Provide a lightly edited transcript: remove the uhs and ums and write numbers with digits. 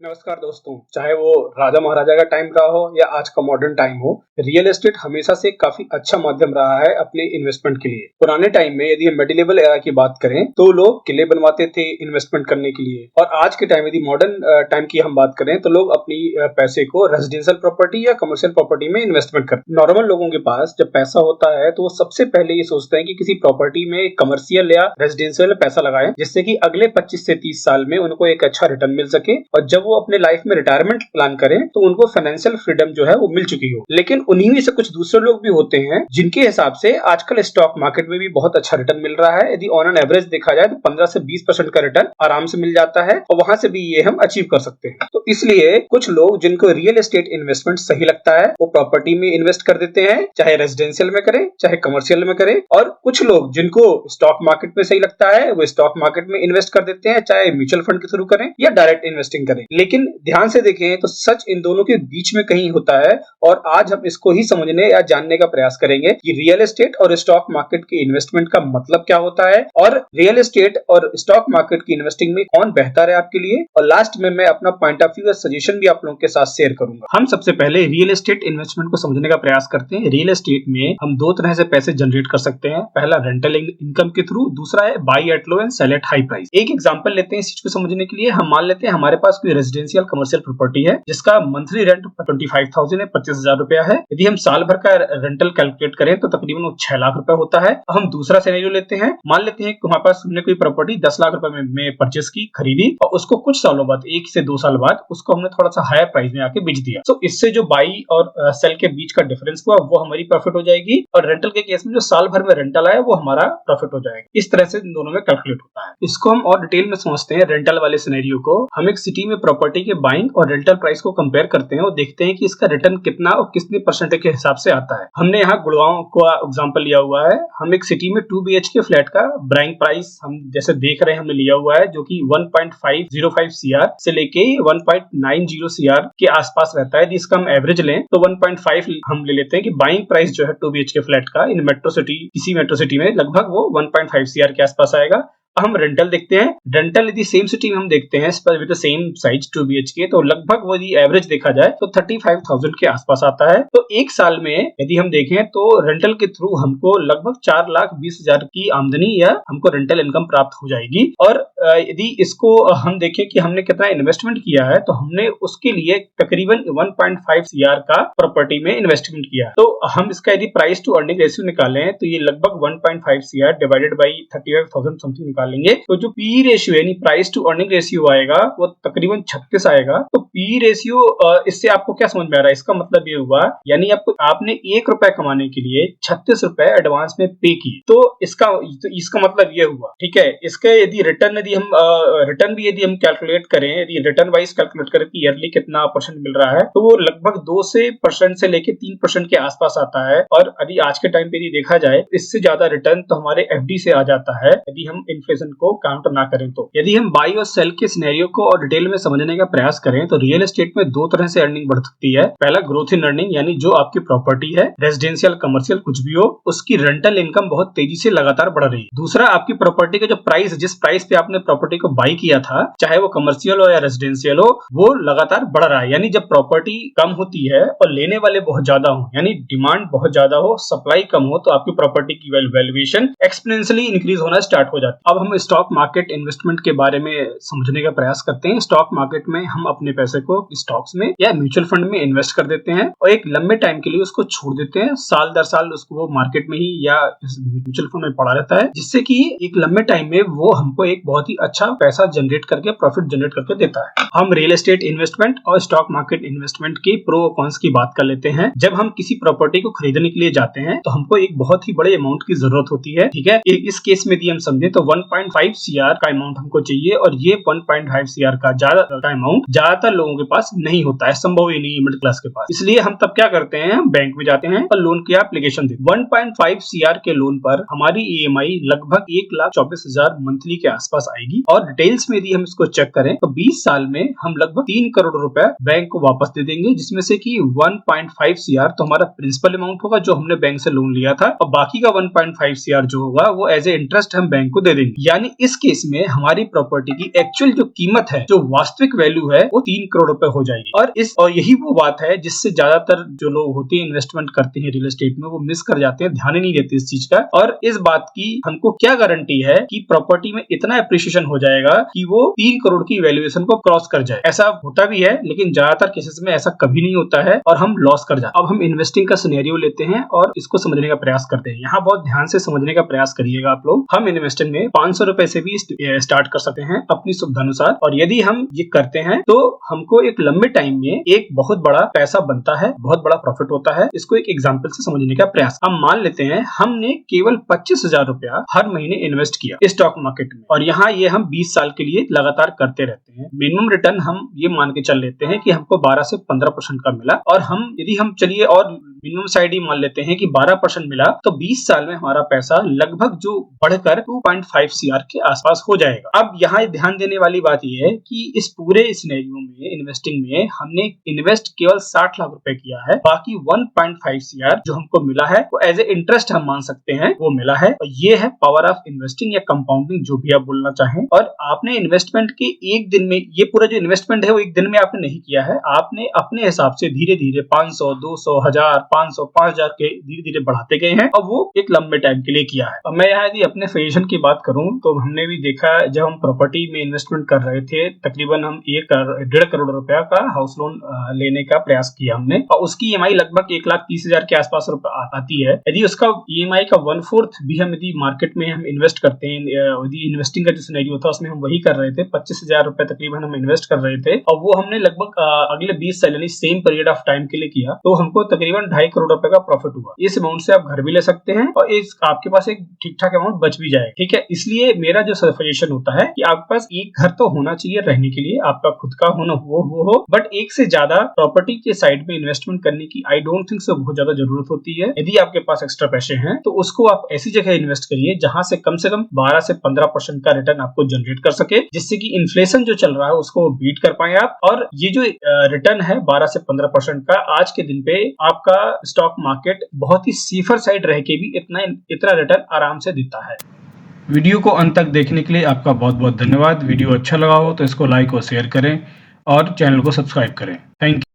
नमस्कार दोस्तों, चाहे वो राजा महाराजा का टाइम रहा हो या आज का मॉडर्न टाइम हो, रियल एस्टेट हमेशा से काफी अच्छा माध्यम रहा है अपने इन्वेस्टमेंट के लिए। पुराने टाइम में यदि मेडिलेवल एरा की बात करें तो लोग किले बनवाते थे इन्वेस्टमेंट करने के लिए, और आज के टाइम यदि मॉडर्न टाइम की हम बात करें तो लोग अपनी पैसे को रेजिडेंशियल प्रॉपर्टी या कमर्शियल प्रॉपर्टी में इन्वेस्टमेंट करते हैं। नॉर्मल लोगों के पास जब पैसा होता है तो वो सबसे पहले ये सोचते हैं कि किसी प्रॉपर्टी में कमर्शियल या रेजिडेंशियल पैसा लगाएं, जिससे कि अगले 25 से 30 साल में उनको एक अच्छा रिटर्न मिल सके, और जब वो अपने लाइफ में रिटायरमेंट प्लान करें तो उनको फाइनेंशियल फ्रीडम जो है वो मिल चुकी हो। लेकिन उन्हीं में से कुछ दूसरे लोग भी होते हैं जिनके हिसाब से आजकल स्टॉक मार्केट में भी बहुत अच्छा रिटर्न मिल रहा है। यदि ऑन एन एवरेज देखा जाए तो 15 से 20% का रिटर्न आराम से मिल जाता है, और वहां से भी ये हम अचीव कर सकते हैं। तो इसलिए कुछ लोग जिनको रियल एस्टेट इन्वेस्टमेंट सही लगता है वो प्रॉपर्टी में इन्वेस्ट कर देते हैं, चाहे रेजिडेंशियल में करें चाहे कमर्शियल में करें। और कुछ लोग जिनको स्टॉक मार्केट में सही लगता है वो स्टॉक मार्केट में इन्वेस्ट कर देते हैं, चाहे म्यूचुअल फंड के थ्रू करें या डायरेक्ट इन्वेस्टिंग करें। लेकिन ध्यान से देखें तो सच इन दोनों के बीच में कहीं होता है, और आज हम इसको ही समझने या जानने का प्रयास करेंगे कि रियल एस्टेट और स्टॉक मार्केट के इन्वेस्टमेंट का मतलब क्या होता है, और रियल एस्टेट और स्टॉक मार्केट की इन्वेस्टिंग में कौन बेहतर है आपके लिए। और लास्ट में मैं अपना पॉइंट ऑफ व्यू या सजेशन भी आप लोगों के साथ शेयर करूंगा। हम सबसे पहले रियल एस्टेट इन्वेस्टमेंट को समझने का प्रयास करते हैं। रियल एस्टेट में हम दो तरह से पैसे जनरेट कर सकते हैं, पहला रेंटल इनकम के थ्रू, दूसरा है buy at low and sell at high price. एक एग्जांपल लेते हैं इस चीज को समझने के लिए। हम मान लेते हैं हमारे पास कोई रेजिडेंशियल कमर्शियल प्रॉपर्टी है जिसका मंथली रेंट 25,000 है, 25,000 रुपया है। यदि हम साल भर का रेंटल कैलकुलेट करें तो तकरीबन वो 6 लाख रुपए होता है। हम दूसरा सिनेरियो लेते हैं, मान लेते हैं कि हमारे पास हमने कोई प्रॉपर्टी 10 लाख रुपए में परचेस की, खरीदी, और उसको कुछ सालों बाद 1 से 2 साल बाद उसको हमने थोड़ा सा हायर प्राइस में आके बेच दिया। तो इससे जो बाई और सेल के बीच का डिफरेंस हुआ वो हमारी प्रॉफिट हो जाएगी, और रेंटल के केस में जो साल भर में रेंटल आया वो हमारा प्रॉफिट हो जाएगा। इस तरह से इन दोनों में कैलकुलेट होता है। इसको हम और डिटेल में समझते हैं। रेंटल वाले सिनेरियो को हम एक सिटी में प्रॉपर्टी के बाइंग और रेंटल प्राइस को कंपेयर करते हैं और देखते हैं कि इसका रिटर्न कितना और कितने परसेंटेज के हिसाब से आता है। हमने यहाँ गुड़गांव का एग्जांपल लिया हुआ है। हम एक सिटी में 2 BHK फ्लैट का ब्राइंग प्राइस हम जैसे देख रहे हैं हमने लिया हुआ है, जो कि 1.505 CR से लेके 1.90 CR के आसपास रहता है। यदि इसका हम एवरेज लें तो 1.5 हम ले लेते हैं कि बाइंग प्राइस जो है 2 BHK फ्लैट का इन मेट्रो सिटी, किसी मेट्रो सिटी में लगभग वो 1.5 CR के आसपास आएगा। हम रेंटल देखते हैं। रेंटल यदि सेम सिटी में हम देखते हैं with the same size 2 BHK, तो लगभग वो यदि एवरेज देखा जाए तो 35,000 के आसपास आता है। तो एक साल में यदि हम देखें तो रेंटल के थ्रू हमको लगभग 4,20,000 की आमदनी या हमको रेंटल इनकम प्राप्त हो जाएगी। और यदि इसको हम देखें कि हमने कितना इन्वेस्टमेंट किया है, तो हमने उसके लिए तकरीबन 1.5 CR का प्रॉपर्टी में इन्वेस्टमेंट किया। तो हम इसका यदि प्राइस टू अर्निंग रेशियो निकालें तो ये लगभग 1.5 CR डिवाइडेड बाई 35,000 समथिंग निकालेंगे, तो जो पी रेशियो यानी प्राइस टू अर्निंग रेशियो आएगा वो तकरीबन 36 आएगा। तो पी रेशियो इससे आपको क्या समझ में आ रहा है? इसका मतलब ये हुआ यानी आपने 1 रुपए कमाने के लिए 36 रुपए एडवांस में पे किए। तो इसका मतलब ये हुआ, ठीक है। इसके यदि रिटर्न भी यदि हम कैलकुलेट करें, यदि रिटर्न वाइज कैलकुलेट करें कि ईयरली कितना परसेंट मिल रहा है, तो वो लगभग 2% से लेके 3% के आसपास आता है। और यदि आज के टाइम पे यदि देखा जाए इससे ज्यादा रिटर्न तो हमारे FD से आ जाता है यदि हम इन्फ्लेशन को काउंट ना करें। तो यदि हम बाई और सेल के सिनेरियो को और डिटेल में समझने का प्रयास करें तो रियल एस्टेट में दो तरह से अर्निंग बढ़ सकती है। पहला ग्रोथ इन अर्निंग, यानी जो आपकी प्रॉपर्टी है, रेजिडेंशियल कमर्शियल कुछ भी हो, उसकी रेंटल इनकम बहुत तेजी से लगातार बढ़ रही है। दूसरा, आपकी प्रॉपर्टी का जो प्राइस, जिस प्राइस पे आपने प्रॉपर्टी को बाई किया था, चाहे वो कमर्शियल हो या रेजिडेंशियल हो, वो लगातार बढ़ रहा है। यानी जब प्रॉपर्टी कम होती है और लेने वाले बहुत ज्यादा हो, यानी डिमांड बहुत ज्यादा हो, सप्लाई कम हो, तो आपकी प्रॉपर्टी की वैल्यूएशन एक्सपोनेंशियली इंक्रीज होना स्टार्ट हो जाती है। अब हम स्टॉक मार्केट इन्वेस्टमेंट के बारे में समझने का प्रयास करते हैं। स्टॉक मार्केट में हम अपने पैसे को स्टॉक्स में या म्यूचुअल फंड में इन्वेस्ट कर देते हैं और एक लंबे टाइम के लिए उसको छोड़ देते हैं। साल दर साल उसको वो मार्केट में ही या म्यूचुअल फंड में पड़ा रहता है, जिससे कि एक लंबे टाइम में वो हमको एक बहुत ही अच्छा पैसा जनरेट करके, प्रॉफिट जनरेट करके देता है। हम रियल एस्टेट इन्वेस्टमेंट और स्टॉक मार्केट इन्वेस्टमेंट के प्रो और कॉन्स की बात कर लेते हैं। जब हम किसी प्रॉपर्टी को खरीदने के लिए जाते हैं तो हमको एक बहुत ही बड़े अमाउंट की जरूरत होती है, ठीक है। इस केस में यदि हम समझे तो 1.5 CR का अमाउंट हमको चाहिए, और ये 1.5 CR का ज्यादा अमाउंट ज्यादातर लोगों के पास नहीं होता है, संभव ही नहीं है मिडिल क्लास के पास। इसलिए हम तब क्या करते हैं, बैंक में जाते हैं और लोन की एप्लीकेशन देते हैं। 1.5 CR के लोन पर हमारी EMI लगभग 1,24,000 मंथली के आसपास आएगी, और डिटेल्स में यदि हम इसको चेक करें तो 20 साल में हम लगभग 3 करोड़ रुपए बैंक को वापस दे देंगे, जिसमें से कि 1.5 CR तो हमारा प्रिंसिपल अमाउंट होगा जो हमने बैंक से लोन लिया था, और बाकी का 1.5 CR जो होगा वो एज ए इंटरेस्ट हम बैंक को दे देंगे। यानी इस केस में हमारी प्रॉपर्टी की एक्चुअल जो कीमत है, जो वास्तविक वैल्यू है, वो 3 करोड़ रुपए हो जाएगी। और यही वो बात है जिससे ज्यादातर जो लोग होते हैं इन्वेस्टमेंट करते हैं रियल एस्टेट में, वो मिस कर जाते हैं, ध्यान ही नहीं देते इस चीज का। और इस बात की हमको क्या गारंटी है कि प्रॉपर्टी में इतना एप्रिसिएशन हो जाएगा कि वो 3 करोड़ की वैल्यूएशन को क्रॉस कर जाए। ऐसा होता भी है, लेकिन ज्यादातर केसेस में ऐसा कभी नहीं होता है और हम लॉस कर जाते हैं। अब हम इन्वेस्टिंग का सिनेरियो लेते हैं और इसको समझने का प्रयास करते हैं। यहाँ बहुत ध्यान से समझने का प्रयास करिएगा आप लोग। हम इन्वेस्टिंग में 500 रुपए से भी स्टार्ट कर सकते हैं अपनी सुविधा अनुसार, और यदि हम ये करते हैं तो हमको एक लंबे टाइम में एक बहुत बड़ा पैसा बनता है, बहुत बड़ा प्रॉफिट होता है। इसको एक एग्जांपल से समझने का प्रयास। हम मान लेते हैं हमने केवल 25,000 रुपया हर महीने इन्वेस्ट किया स्टॉक मार्केट में, और यहाँ ये हम 20 साल के लिए लगातार करते रहते हैं। मिनिमम रिटर्न हम ये मान के चल लेते हैं कि हमको 12 से 15% का मिला, और यदि हम चलिए और मिनिमम साइड ही मान लेते हैं कि 12% मिला, तो 20 साल में हमारा पैसा लगभग जो बढ़कर 2.5 CR के आसपास हो जाएगा। अब यहाँ ध्यान देने वाली बात यह है कि इस पूरे सिनेरियो में, इन्वेस्टिंग में, हमने इन्वेस्ट केवल 60 लाख रुपए किया है। बाकी 1.5 CR जो हमको मिला है वो एज ए इंटरेस्ट हम मान सकते हैं, वो मिला है। और ये है पावर ऑफ इन्वेस्टिंग या कंपाउंडिंग, जो भी आप बोलना चाहें। और आपने इन्वेस्टमेंट के एक दिन में, ये पूरा जो इन्वेस्टमेंट है वो एक दिन में आपने नहीं किया है, आपने अपने हिसाब से धीरे धीरे 500, 200, 1000, 500, 5000 के धीरे धीरे बढ़ाते गए हैं, और वो एक लंबे टाइम के लिए किया है। अब मैं यहाँ यदि अपने सजेशन की बात करूं तो हमने भी देखा, जब हम प्रॉपर्टी में इन्वेस्टमेंट कर रहे थे, तकरीबन हम 1.5 करोड़ रुपया का हाउस लोन लेने का प्रयास किया हमने, और उसकी EMI लगभग 1,30,000 के आसपास आती है। यदि उसका EMI का 1/4 भी हम यदि मार्केट में हम इन्वेस्ट करते हैं, यदि इन्वेस्टिंग का जो सिनेरियो था उसमें हम वही कर रहे थे, 25,000 रुपए तकरीबन हम इन्वेस्ट कर रहे थे, और वो हमने लगभग अगले 20 साल यानी सेम पीरियड ऑफ टाइम के लिए किया, तो हमको तकरीबन 2.5 करोड़ रुपए का प्रॉफिट हुआ। इस अमाउंट से आप घर भी ले सकते हैं और इस आपके पास एक ठीक ठाक अमाउंट बच भी जाए। ठीक है, इसलिए मेरा जो सजेशन होता है कि आपके पास एक घर तो होना चाहिए रहने के लिए, आपका खुद का होना वो हो, बट एक से ज्यादा प्रॉपर्टी के साइड में इन्वेस्टमेंट करने की आई डोंट थिंक सो बहुत ज्यादा जरूरत होती है। यदि आपके पास एक्स्ट्रा पैसे हैं तो उसको आप ऐसी जगह इन्वेस्ट करिए जहां से कम 12 से 15% का रिटर्न आपको जनरेट कर सके, जिससे कि इन्फ्लेशन जो चल रहा है उसको बीट कर पाए आप। और ये जो रिटर्न है 12 से 15% का, आज के दिन पे आपका स्टॉक मार्केट बहुत ही सेफर साइड रह के भी इतना रिटर्न आराम से देता है। वीडियो को अंत तक देखने के लिए आपका बहुत बहुत धन्यवाद। वीडियो अच्छा लगा हो तो इसको लाइक और शेयर करें और चैनल को सब्सक्राइब करें। Thank you.